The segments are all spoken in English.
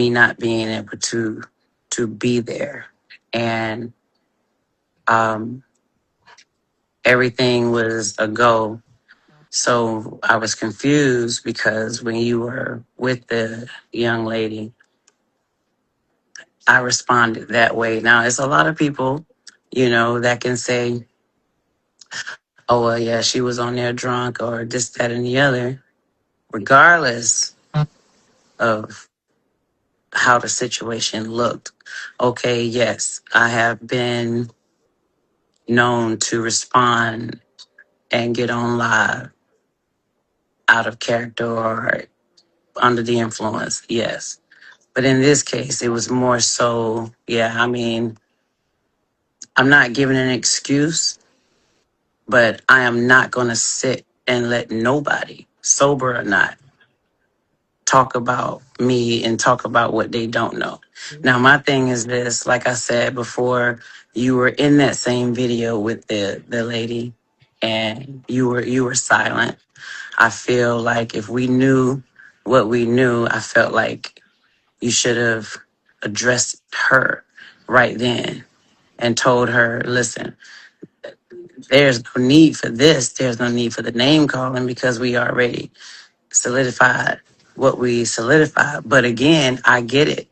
me not being able to be there. And um, everything was a go. So I was confused because when you were with the young lady, I responded that way. Now, it's a lot of people, that can say, oh, well, yeah, she was on there drunk or this, that, and the other, regardless of how the situation looked. Okay, yes, I have been known to respond and get on live out of character or under the influence, yes. But in this case, it was more so, yeah, I mean, I'm not giving an excuse, but I am not going to sit and let nobody, sober or not, talk about me and talk about what they don't know. Now, my thing is this, like I said before, you were in that same video with the lady and you were silent. I feel like if we knew what we knew, I felt like you should have addressed her right then and told her, listen, there's no need for this. There's no need for the name calling because we already solidified what we solidified. But again, I get it.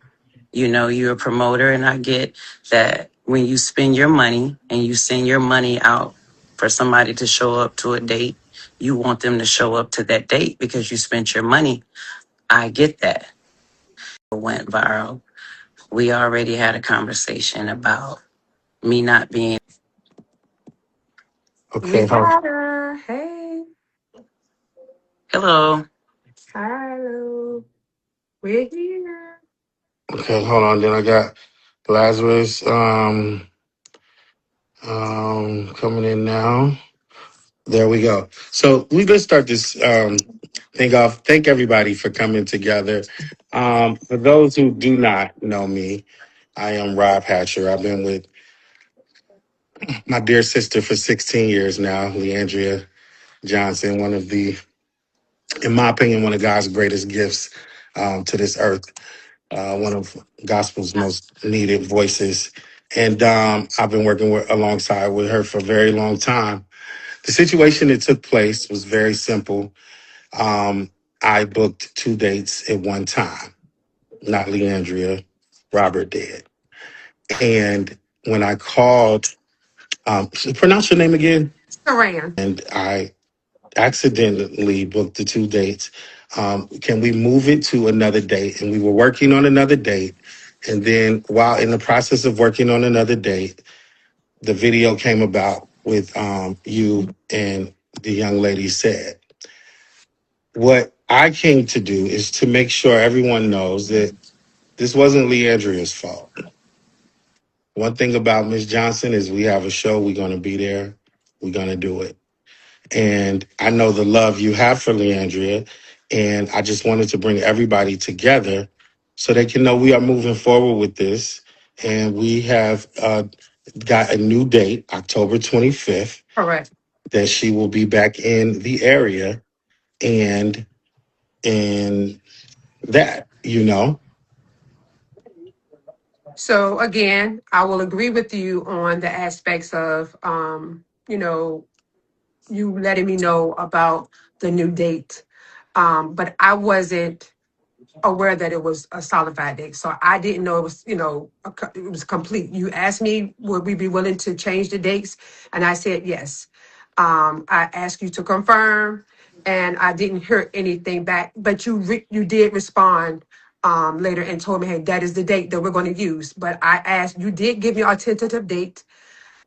You're a promoter, and I get that when you spend your money and you send your money out for somebody to show up to a date, you want them to show up to that date because you spent your money. I get that. Went viral. We already had a conversation about me not being. We Okay, got her. Hey, Hello. hello. We're here. okay, hold on. Then I got Lazarus coming in now. There we go. So we let's start this thing off. Thank everybody for coming together. For those who do not know me, I am Rob Hatcher. I've been with my dear sister for 16 years now, Leandria Johnson, one of the, in my opinion, one of God's greatest gifts to this earth, one of gospel's most needed voices. And I've been working alongside with her for a very long time. The situation that took place was very simple. Um, I booked 2 dates at one time, not Leandria, Robert did. And when I called, pronounce your name again? Saran. And I accidentally booked the 2 dates. Can we move it to another date? And we were working on another date. And then while in the process of working on another date, the video came about with you and the young lady said. What I came to do is to make sure everyone knows that this wasn't Leandria's fault. One thing about Miss Johnson is we have a show, we're going to be there, we're going to do it. And I know the love you have for Leandria. And I just wanted to bring everybody together so they can know we are moving forward with this. And we have got a new date, October 25th, Correct. that she will be back in the area. And that. So again, I will agree with you on the aspects of, you letting me know about the new date. But I wasn't aware that it was a solidified date. So I didn't know it was, it was complete. You asked me, would we be willing to change the dates? And I said, yes. I asked you to confirm and I didn't hear anything back, but you did respond later and told me, hey, that is the date that we're going to use. But I asked, you did give me a tentative date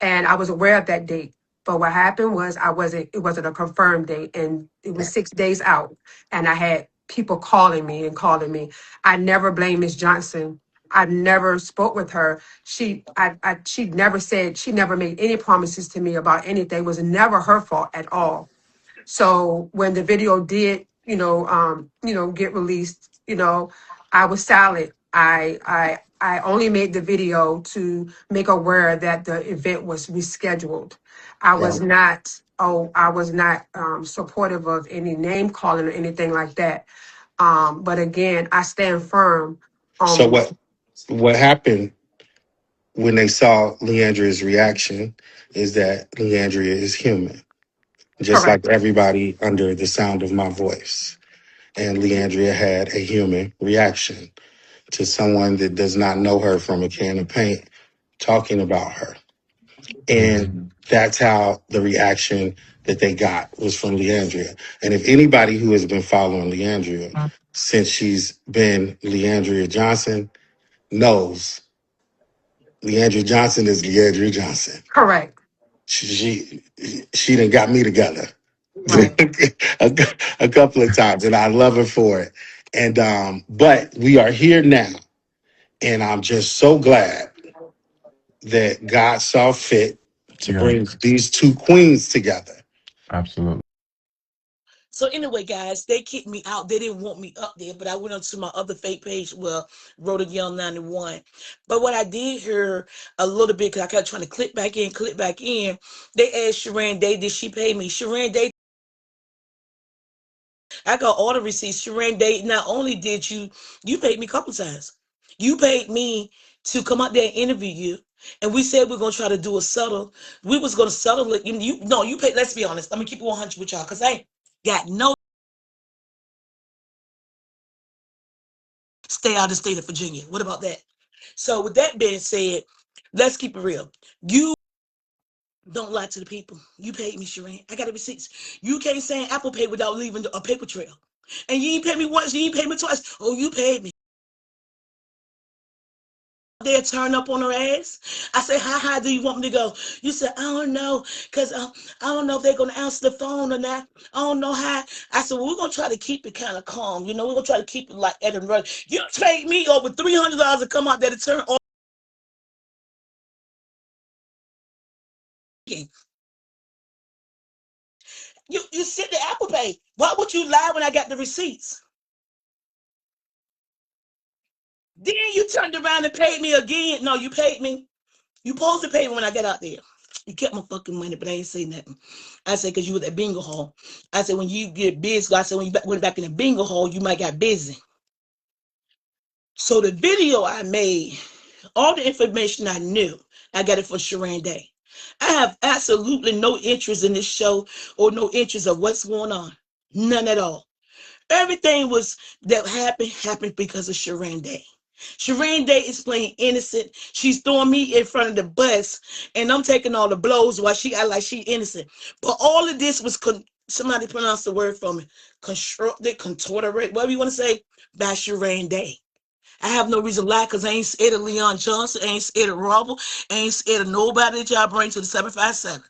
and I was aware of that date. But what happened was it wasn't a confirmed date and it was 6 days out. And I had people calling me and calling me. I never blamed Miss Johnson. I never spoke with her. She never said, she never made any promises to me about anything. It was never her fault at all. So when the video did, get released, I was silent. I only made the video to make aware that the event was rescheduled. I was not supportive of any name calling or anything like that. But again, I stand firm So Almost. what happened when they saw Leandria's reaction is that Leandria is human, just Correct. like everybody under the sound of my voice. And Leandria had a human reaction to someone that does not know her from a can of paint talking about her. And that's how the reaction that they got was from Leandria. And if anybody who has been following Leandria since she's been Leandria Johnson knows Leandria Johnson is Leandria Johnson. Correct. She done got me together Right. a couple of times, and I love her for it. And but we are here now, and I'm just so glad that God saw fit to bring Yes, these two queens together. absolutely. So anyway, guys, they kicked me out. They didn't want me up there, but I went onto my other fake page, well, Rhoda Young 91. But what I did hear a little bit, because I kept trying to click back in, they asked Sharon Day, did she pay me? Sharon Day, I got all the receipts. Sharon Day, not only did you paid me a couple times. You paid me to come out there and interview you. And we said we're gonna try to do a settle. We was gonna settle it. You no, you paid, let's be honest. I'm gonna keep it 100 with y'all, because I ain't got no stay out of the state of Virginia. What about that? So with that being said, let's keep it real. You don't lie to the people. You paid me, Sharon. I got the receipts. You can't say Apple Pay without leaving a paper trail. And you ain't paid me once, you ain't paid me twice. Oh, you paid me. They'll turn up on her ass. I say, how high do you want me to go? You said, I don't know, because I don't know if they're going to answer the phone or not. I don't know how. I said, well, we're going to try to keep it kind of calm. We're going to try to keep it like Ed and Run. You paid me over $300 to come out there to turn on. You sent the Apple Pay. Why would you lie when I got the receipts? Then you turned around and paid me again. No, you paid me. You supposed to pay me when I got out there. You kept my fucking money, but I ain't say nothing. I said, because you was at bingo hall. I said, when you get busy, I said, when you went back in the bingo hall, you might got busy. So the video I made, all the information I knew, I got it from Sharon Day. I have absolutely no interest in this show or no interest of what's going on. None at all. Everything was that happened because of Sharon Day. Sharon Day is playing innocent. She's throwing me in front of the bus, and I'm taking all the blows while she act like she innocent. But all of this was somebody pronounce the word for me. Constructed, contorted, whatever you want to say, by Sharon Day. I have no reason to lie, because I ain't scared of Leon Johnson, I ain't scared of Robert, I ain't scared of nobody that y'all bring to the 757.